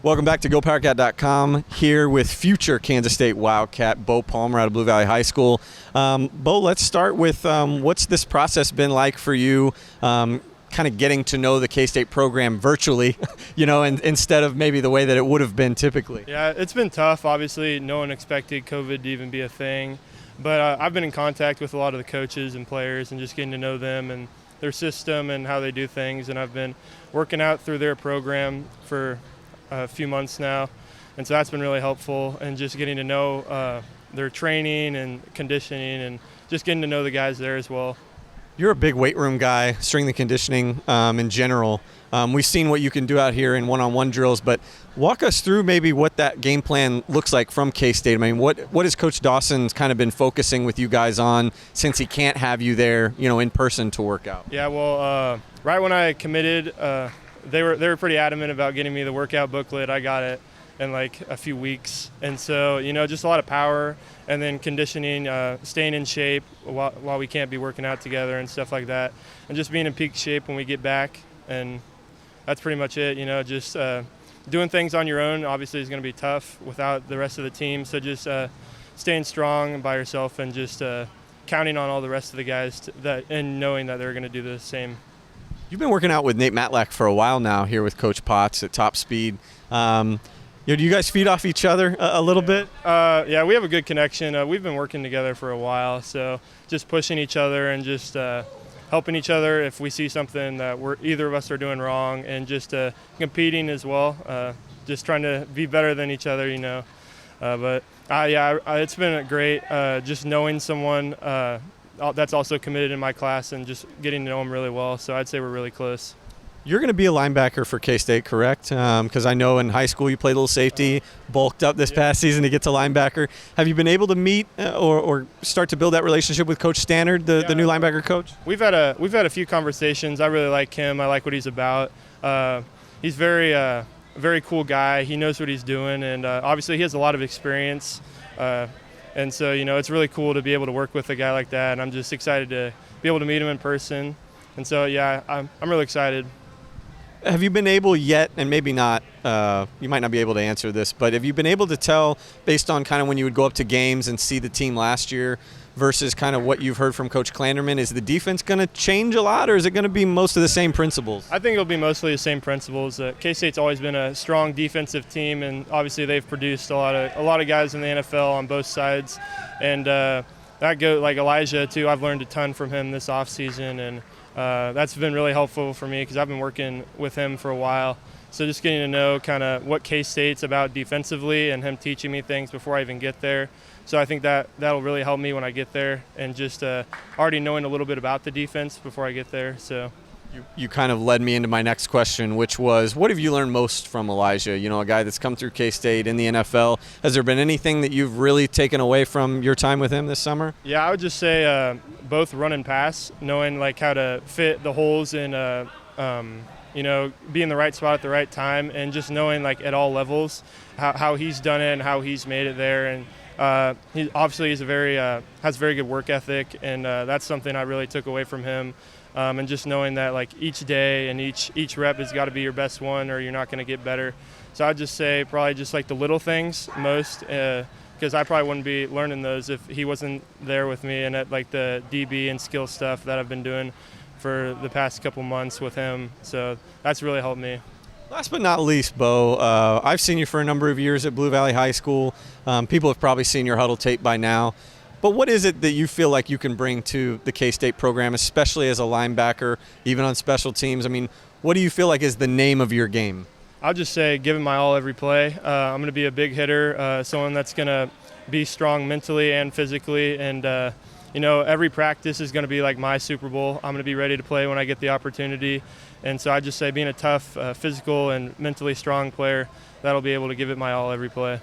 Welcome back to GoPowercat.com, here with future Kansas State Wildcat Beau Palmer out of Blue Valley High School. Beau, let's start with what's this process been like for you, kind of getting to know the K-State program virtually, instead of maybe the way that it would have been typically? Yeah, it's been tough. Obviously, no one expected COVID to even be a thing. But I've been in contact with a lot of the coaches and players and just getting to know them and their system and how they do things. And I've been working out through their program for a few months now, and so that's been really helpful, and just getting to know their training and conditioning and just getting to know the guys there as well. You're a big weight room guy, strength and conditioning in general. We've seen what you can do out here in one-on-one drills, but walk us through maybe what that game plan looks like from K-State. I mean, what has Coach Dawson's kind of been focusing with you guys on since he can't have you there, in person to work out? Yeah, well, right when I committed, they were pretty adamant about getting me the workout booklet. I got it in like a few weeks, and so just a lot of power and then conditioning, staying in shape while we can't be working out together and stuff like that, and just being in peak shape when we get back. And that's pretty much it. Just doing things on your own obviously is going to be tough without the rest of the team, so just staying strong by yourself and just counting on all the rest of the guys and knowing that they're going to do the same. You've been working out with Nate Matlack for a while now here with Coach Potts at top speed. Do you guys feed off each other a little bit? Yeah, we have a good connection. We've been working together for a while, so just pushing each other and just helping each other if we see something that either of us are doing wrong, and just competing as well, just trying to be better than each other, it's been great just knowing someone that's also committed in my class and just getting to know him really well. So I'd say we're really close. You're going to be a linebacker for K-State, correct? Because I know in high school you played a little safety, bulked up this past season to get to linebacker. Have you been able to meet or start to build that relationship with Coach Stannard, the new linebacker coach? We've had a few conversations. I really like him. I like what he's about. He's very cool guy. He knows what he's doing, and obviously he has a lot of experience. And so, it's really cool to be able to work with a guy like that, and I'm just excited to be able to meet him in person. And so, yeah, I'm really excited. Have you been able yet, and maybe not, you might not be able to answer this, but have you been able to tell, based on kind of when you would go up to games and see the team last year versus kind of what you've heard from Coach Klanderman, is the defense going to change a lot, or is it going to be most of the same principles? I think it'll be mostly the same principles. K-State's always been a strong defensive team, and obviously they've produced a lot of guys in the NFL on both sides. And that goes like Elijah too. I've learned a ton from him this offseason, and that's been really helpful for me because I've been working with him for a while. So just getting to know kind of what K-State's about defensively, and him teaching me things before I even get there. So I think that'll really help me when I get there, and just already knowing a little bit about the defense before I get there. So you kind of led me into my next question, which was, what have you learned most from Elijah? A guy that's come through K-State in the NFL. Has there been anything that you've really taken away from your time with him this summer? Yeah, I would just say both run and pass, knowing like how to fit the holes and be in the right spot at the right time, and just knowing like at all levels how he's done it and how he's made it there. And he obviously has very good work ethic, and that's something I really took away from him. And just knowing that like each day and each rep has got to be your best one, or you're not going to get better. So I'd just say probably just like the little things most, because I probably wouldn't be learning those if he wasn't there with me, and at like the DB and skill stuff that I've been doing for the past couple months with him. So that's really helped me. Last but not least, Beau, I've seen you for a number of years at Blue Valley High School. People have probably seen your huddle tape by now. But what is it that you feel like you can bring to the K-State program, especially as a linebacker, even on special teams? I mean, what do you feel like is the name of your game? I'll just say giving my all every play. I'm going to be a big hitter, someone that's going to be strong mentally and physically. And, every practice is going to be like my Super Bowl. I'm going to be ready to play when I get the opportunity. And so I just say being a tough, physical, and mentally strong player, that'll be able to give it my all every play.